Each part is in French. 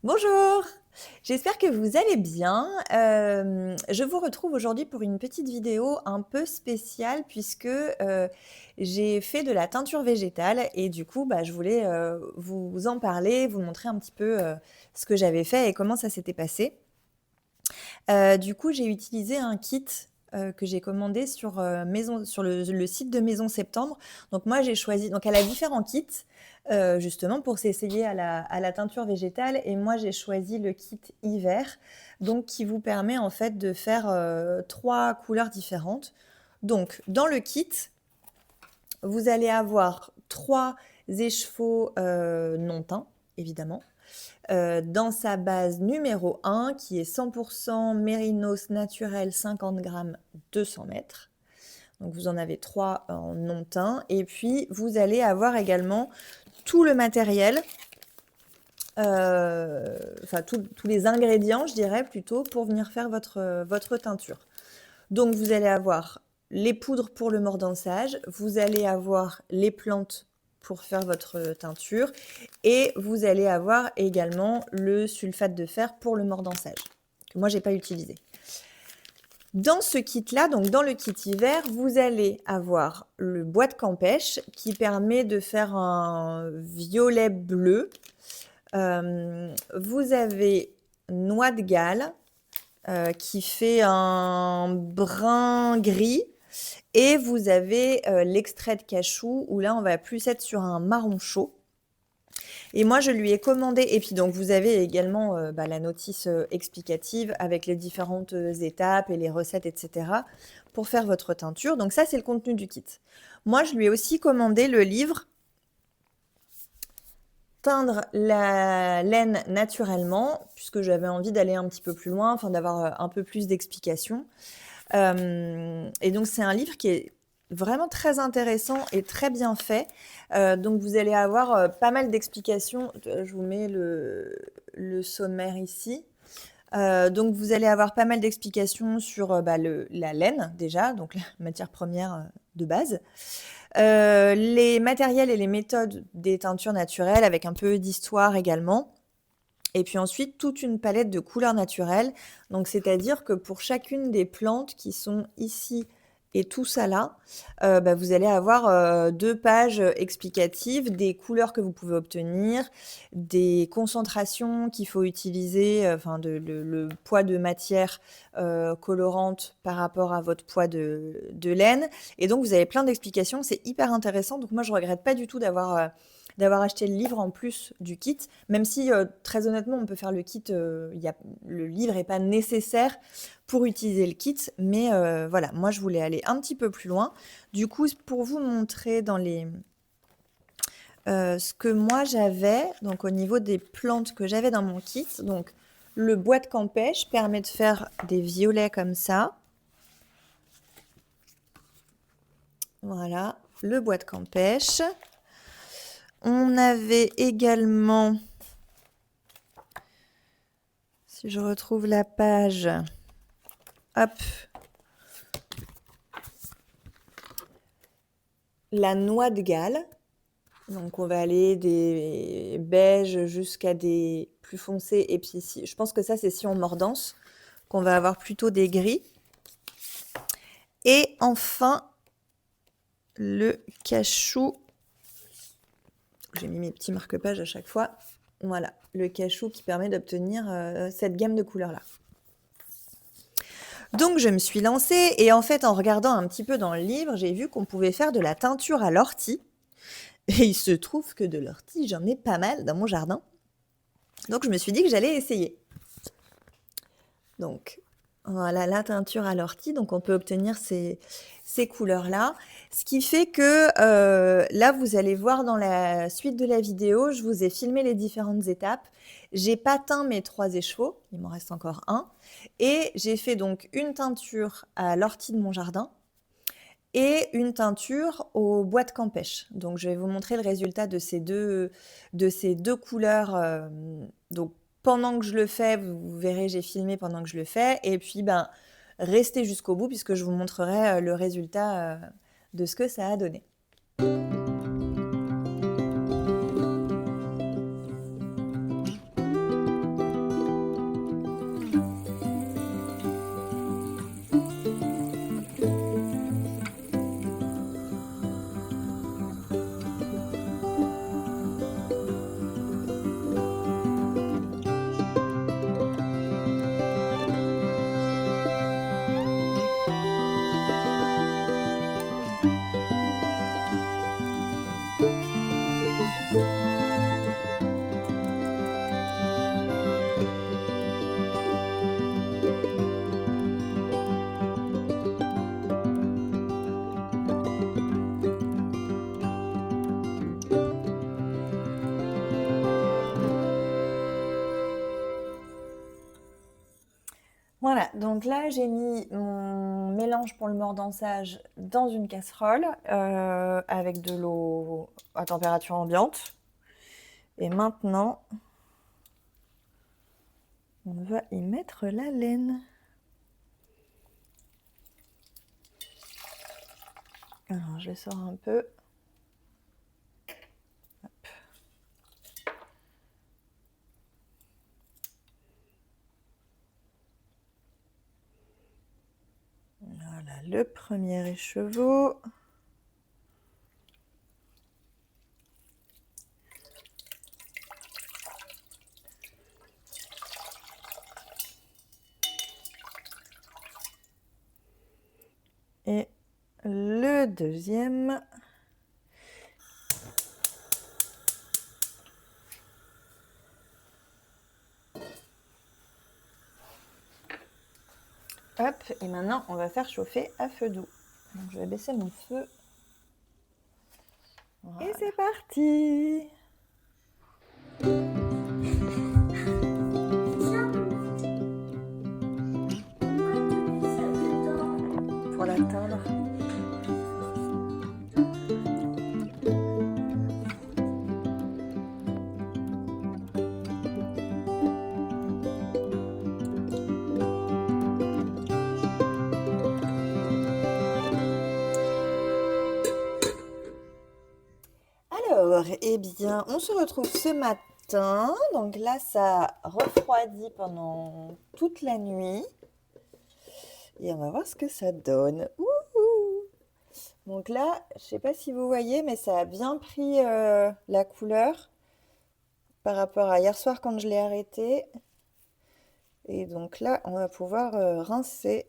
Bonjour, j'espère que vous allez bien. Je vous retrouve aujourd'hui pour une petite vidéo un peu spéciale puisque j'ai fait de la teinture végétale et du coup je voulais vous en parler, vous montrer un petit peu ce que j'avais fait et comment ça s'était passé. Du coup, j'ai utilisé un kit que j'ai commandé sur, sur le site de Maison Septembre. Donc moi, j'ai choisi, donc elle a différents kits justement pour s'essayer à la teinture végétale. Et moi, j'ai choisi le kit hiver, donc qui vous permet en fait de faire 3 couleurs différentes. Donc dans le kit, vous allez avoir 3 échevaux non teints, évidemment. Dans sa base numéro 1, qui est 100% mérinos naturel 50 grammes 200 mètres. Donc vous en avez 3 en non teint. Et puis vous allez avoir également tout le matériel, enfin tous les ingrédients, je dirais plutôt, pour venir faire votre teinture. Donc vous allez avoir les poudres pour le mordançage, vous allez avoir les plantes pour faire votre teinture et vous allez avoir également le sulfate de fer pour le mordançage, que moi j'ai pas utilisé. Dans ce kit-là, donc dans le kit hiver, vous allez avoir le bois de campèche qui permet de faire un violet bleu. Vous avez noix de Galles qui fait un brun gris. Et vous avez l'extrait de cachou où là, on va plus être sur un marron chaud. Et moi, je lui ai commandé. Et puis, donc, vous avez également la notice explicative avec les différentes étapes et les recettes, etc. pour faire votre teinture. Donc, ça, c'est le contenu du kit. Moi, je lui ai aussi commandé le livre Teindre la laine naturellement, puisque j'avais envie d'aller un petit peu plus loin, enfin d'avoir un peu plus d'explications. Et donc, c'est un livre qui est vraiment très intéressant et très bien fait. Donc, vous allez avoir pas mal d'explications. Je vous mets le sommaire ici. Donc, vous allez avoir pas mal d'explications sur la laine, déjà, donc la matière première de base. Les matériels et les méthodes des teintures naturelles, avec un peu d'histoire également. Et puis ensuite, toute une palette de couleurs naturelles. Donc, c'est-à-dire que pour chacune des plantes qui sont ici et tout ça là, vous allez avoir 2 pages explicatives des couleurs que vous pouvez obtenir, des concentrations qu'il faut utiliser, enfin le poids de matière colorante par rapport à votre poids de laine. Et donc, vous avez plein d'explications. C'est hyper intéressant. Donc, moi, je regrette pas du tout d'avoir acheté le livre en plus du kit, même si très honnêtement on peut faire le kit, le livre n'est pas nécessaire pour utiliser le kit, mais voilà, moi je voulais aller un petit peu plus loin. Du coup, pour vous montrer dans ce que moi j'avais, donc au niveau des plantes que j'avais dans mon kit, donc le bois de campèche permet de faire des violets comme ça. Voilà, le bois de campèche. On avait également, si je retrouve la page, hop, la noix de Galles. Donc on va aller des beiges jusqu'à des plus foncés. Et puis ici, je pense que ça c'est si on mordance, qu'on va avoir plutôt des gris. Et enfin, le cachou. J'ai mis mes petits marque-pages à chaque fois. Voilà, le cachou qui permet d'obtenir cette gamme de couleurs-là. Donc je me suis lancée et en fait en regardant un petit peu dans le livre, j'ai vu qu'on pouvait faire de la teinture à l'ortie. Et il se trouve que de l'ortie, j'en ai pas mal dans mon jardin. Donc je me suis dit que j'allais essayer. Donc voilà la teinture à l'ortie, donc on peut obtenir ces couleurs-là. Ce qui fait que là, vous allez voir dans la suite de la vidéo, je vous ai filmé les différentes étapes. J'ai pas teint mes 3 échevaux, il m'en reste encore un. Et j'ai fait donc une teinture à l'ortie de mon jardin et une teinture au bois de campèche. Donc je vais vous montrer le résultat de ces deux couleurs, donc pendant que je le fais, vous verrez, j'ai filmé pendant que je le fais. Et puis, ben, restez jusqu'au bout puisque je vous montrerai le résultat de ce que ça a donné. Voilà, donc là j'ai mis mon mélange pour le mordançage dans une casserole avec de l'eau à température ambiante. Et maintenant, on va y mettre la laine. Alors je sors un peu. Hop. Voilà le premier écheveau. Et le deuxième. Hop, et maintenant on va faire chauffer à feu doux. Donc, je vais baisser mon feu. Voilà. Et c'est parti! Pour l'atteindre. Alors, eh bien, on se retrouve ce matin. Donc là, ça refroidit pendant toute la nuit. Et on va voir ce que ça donne. Ouhou! Donc là, je ne sais pas si vous voyez, mais ça a bien pris la couleur par rapport à hier soir quand je l'ai arrêté. Et donc là, on va pouvoir rincer.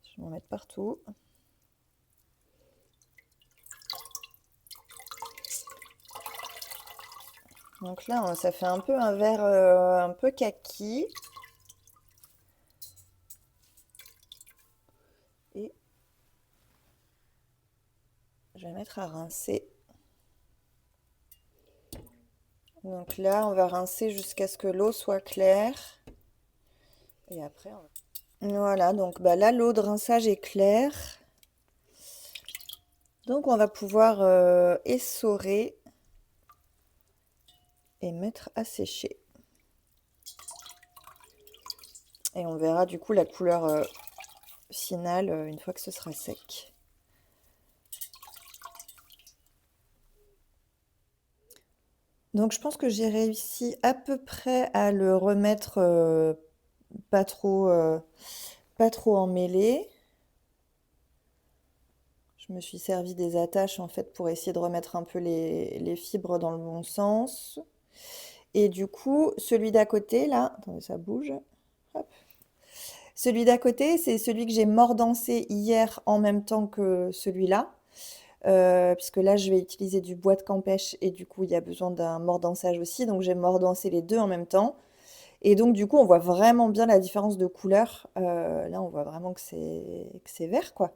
Je vais en mettre partout. Donc là, ça fait un peu un vert un peu kaki. Et je vais mettre à rincer. Donc là, on va rincer jusqu'à ce que l'eau soit claire. Et après, voilà, donc bah, là, l'eau de rinçage est claire. Donc on va pouvoir essorer et mettre à sécher. Et on verra du coup la couleur finale une fois que ce sera sec. Donc je pense que j'ai réussi à peu près à le remettre pas trop emmêlé. Je me suis servi des attaches en fait pour essayer de remettre un peu les fibres dans le bon sens. Et du coup, celui d'à côté là, attendez, ça bouge. Hop. Celui d'à côté, c'est celui que j'ai mordancé hier en même temps que celui-là. Puisque là, je vais utiliser du bois de campèche et du coup, il y a besoin d'un mordançage aussi. Donc, j'ai mordancé les deux en même temps. Et donc, du coup, on voit vraiment bien la différence de couleur. Là, on voit vraiment que c'est vert, quoi,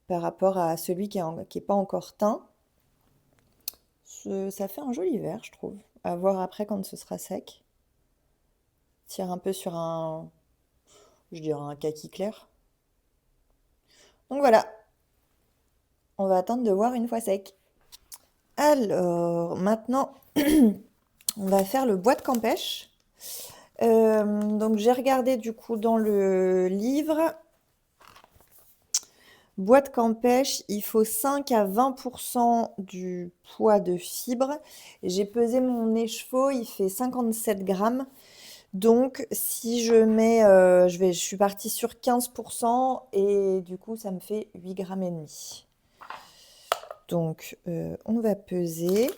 par rapport à celui qui est pas encore teint. Ça fait un joli vert, je trouve. À voir après quand ce sera sec. Tire un peu sur je dirais un kaki clair. Donc voilà, on va attendre de voir une fois sec. Alors, maintenant, On va faire le bois de Campêche. Donc j'ai regardé du coup dans le livre. Bois de Campêche, il faut 5 à 20% du poids de fibres. J'ai pesé mon écheveau, il fait 57 grammes. Donc si je mets, je suis partie sur 15% et du coup ça me fait 8 grammes et demi. Donc on va peser.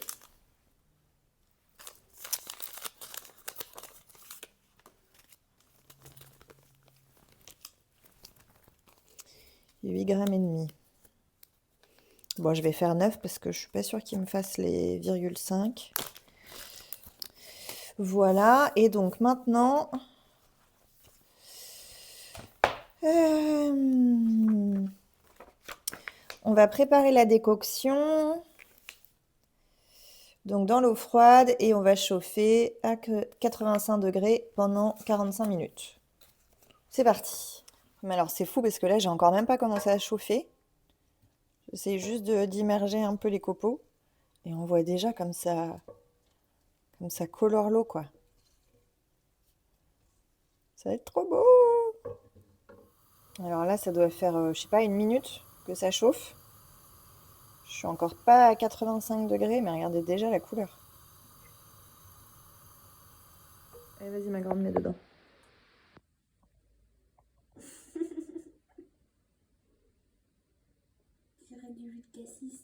Huit grammes et demi. Bon, je vais faire 9 parce que je suis pas sûre qu'il me fasse les 0,5. Voilà, et donc maintenant, on va préparer la décoction. Donc dans l'eau froide et on va chauffer à 85 degrés pendant 45 minutes. C'est parti. Mais alors c'est fou parce que là j'ai encore même pas commencé à chauffer. J'essaie juste d'immerger un peu les copeaux et on voit déjà comme ça colore l'eau quoi. Ça va être trop beau. Alors là ça doit faire, je sais pas, 1 minute que ça chauffe. Je suis encore pas à 85 degrés mais regardez déjà la couleur. Allez vas-y ma grande, mets dedans. Dirait du jus de cassis.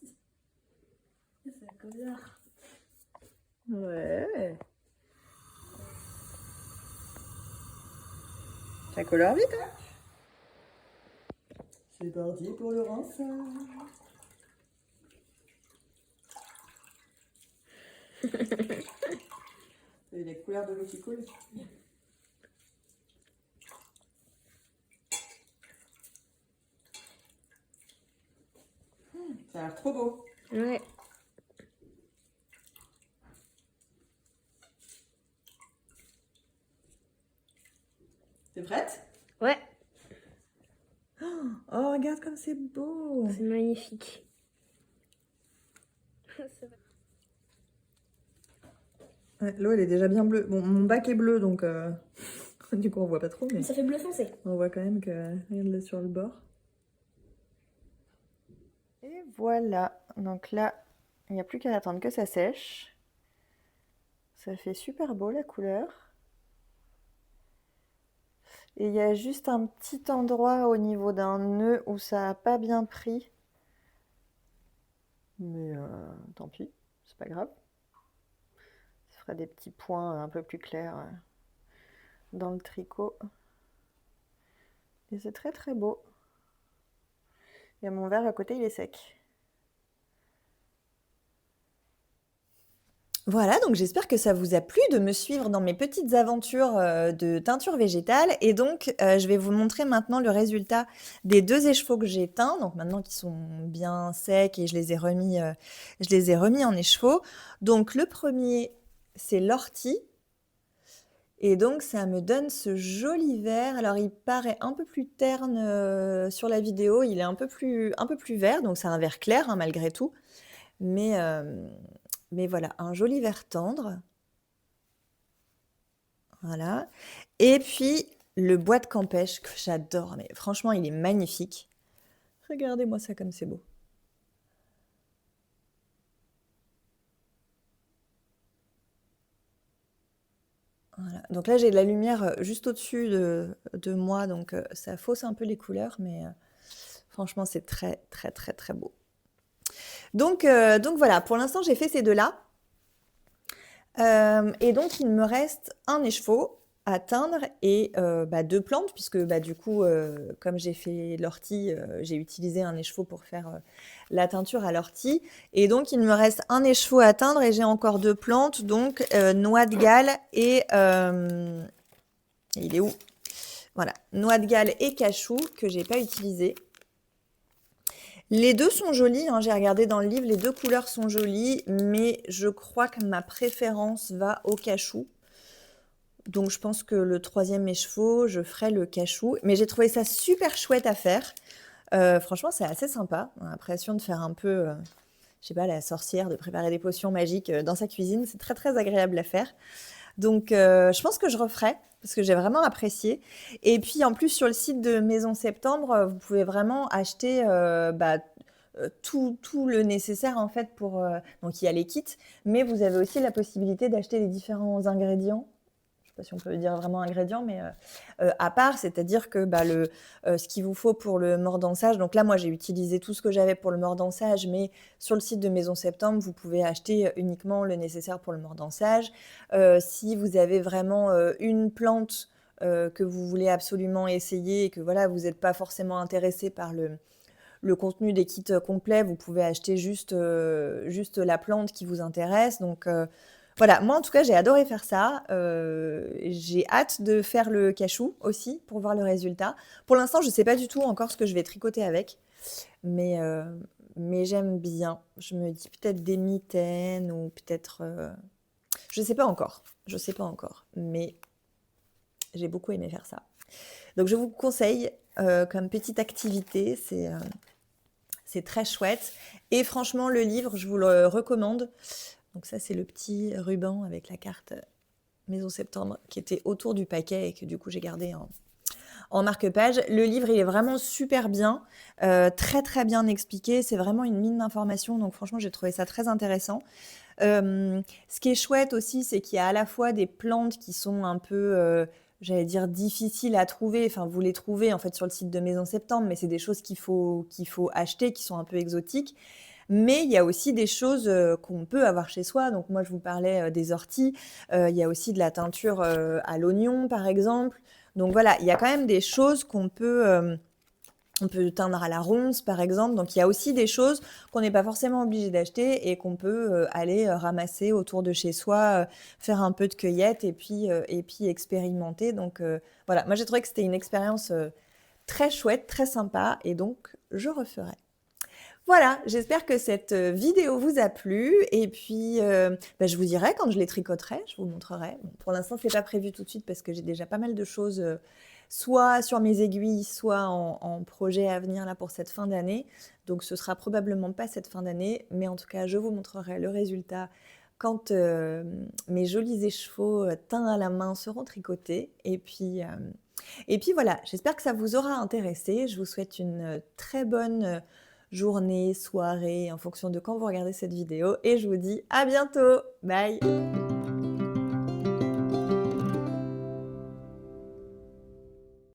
Ça colore. Ouais. Ça colore vite, hein? C'est parti pour le rinçage. Et les couleurs de l'eau qui coule. Ça a l'air trop beau. Ouais. T'es prête? Ouais. Oh, regarde comme c'est beau. C'est magnifique. Ouais, l'eau, elle est déjà bien bleue. Bon, mon bac est bleu, donc du coup, on voit pas trop, mais Ça fait bleu foncé. on voit quand même que regarde là sur le bord. Et voilà. Donc là, il n'y a plus qu'à attendre que ça sèche. Ça fait super beau la couleur. Et il y a juste un petit endroit au niveau d'un nœud où ça n'a pas bien pris. Mais tant pis, c'est pas grave. Ça fera des petits points un peu plus clairs dans le tricot. Et c'est très très beau. Et mon verre à côté, il est sec. Voilà, donc j'espère que ça vous a plu de me suivre dans mes petites aventures de teinture végétale. Et donc, je vais vous montrer maintenant le résultat des 2 échevaux que j'ai teints. Donc maintenant qu'ils sont bien secs et je les ai remis en écheveau. Donc le premier, c'est l'ortie. Et donc ça me donne ce joli vert. Alors il paraît un peu plus terne sur la vidéo. Il est un peu plus vert, donc c'est un vert clair hein, malgré tout. Mais voilà, un joli vert tendre. Voilà. Et puis, le bois de Campêche que j'adore. Mais franchement, il est magnifique. Regardez-moi ça comme c'est beau. Voilà. Donc là, j'ai de la lumière juste au-dessus de moi. Donc ça fausse un peu les couleurs. Mais franchement, c'est très, très, très, très beau. Donc voilà, pour l'instant, j'ai fait ces deux-là. Et donc, il me reste un écheveau à teindre et 2 plantes, puisque du coup, comme j'ai fait l'ortie, j'ai utilisé un écheveau pour faire la teinture à l'ortie. Et donc, il me reste un écheveau à teindre et j'ai encore 2 plantes, donc noix de Galles et il est où? Voilà, noix de Galles et cachou que j'ai pas utilisé. Les 2 sont jolis, hein, j'ai regardé dans le livre, les 2 couleurs sont jolies, mais je crois que ma préférence va au cachou. Donc je pense que le 3e écheveau, je ferai le cachou. Mais j'ai trouvé ça super chouette à faire. Franchement, c'est assez sympa. On a l'impression de faire un peu, je sais pas, la sorcière, de préparer des potions magiques dans sa cuisine. C'est très, très agréable à faire. Donc, je pense que je referai parce que j'ai vraiment apprécié. Et puis, en plus, sur le site de Maison Septembre, vous pouvez vraiment acheter tout le nécessaire en fait pour. Donc, il y a les kits, mais vous avez aussi la possibilité d'acheter les différents ingrédients. Je sais pas si on peut dire vraiment ingrédients, mais à part, c'est-à-dire que ce qu'il vous faut pour le mordançage. Donc là, moi, j'ai utilisé tout ce que j'avais pour le mordançage, mais sur le site de Maison Septembre, vous pouvez acheter uniquement le nécessaire pour le mordançage. Si vous avez vraiment une plante que vous voulez absolument essayer et que voilà, vous n'êtes pas forcément intéressé par le contenu des kits complets, vous pouvez acheter juste la plante qui vous intéresse. Donc voilà, moi en tout cas, j'ai adoré faire ça. J'ai hâte de faire le cachou aussi pour voir le résultat. Pour l'instant, je ne sais pas du tout encore ce que je vais tricoter avec, mais, euh, mais j'aime bien. Je me dis peut-être des mitaines ou peut-être. Je ne sais pas encore. Je sais pas encore. Mais j'ai beaucoup aimé faire ça. Donc je vous conseille comme petite activité. C'est très chouette. Et franchement, le livre, je vous le recommande. Donc ça, c'est le petit ruban avec la carte Maison Septembre qui était autour du paquet et que du coup, j'ai gardé en marque-page. Le livre, il est vraiment super bien, très très bien expliqué. C'est vraiment une mine d'informations. Donc franchement, j'ai trouvé ça très intéressant. Ce qui est chouette aussi, c'est qu'il y a à la fois des plantes qui sont un peu, j'allais dire difficiles à trouver. Enfin, vous les trouvez en fait sur le site de Maison Septembre, mais c'est des choses qu'il faut acheter, qui sont un peu exotiques. Mais il y a aussi des choses qu'on peut avoir chez soi. Donc moi, je vous parlais des orties. Il y a aussi de la teinture à l'oignon, par exemple. Donc voilà, il y a quand même des choses on peut teindre à la ronce, par exemple. Donc, il y a aussi des choses qu'on n'est pas forcément obligé d'acheter et qu'on peut aller ramasser autour de chez soi, faire un peu de cueillette et puis expérimenter. Donc, voilà, moi j'ai trouvé que c'était une expérience très chouette, très sympa et donc je referai. Voilà, j'espère que cette vidéo vous a plu et puis je vous dirai quand je les tricoterai, je vous montrerai. Bon, pour l'instant, c'est pas prévu tout de suite parce que j'ai déjà pas mal de choses, soit sur mes aiguilles, soit en projet à venir là pour cette fin d'année. Donc ce sera probablement pas cette fin d'année, mais en tout cas, je vous montrerai le résultat quand mes jolis écheveaux teints à la main seront tricotés. Et puis voilà, j'espère que ça vous aura intéressé. Je vous souhaite une très bonne journée, soirée, en fonction de quand vous regardez cette vidéo. Et je vous dis à bientôt. Bye!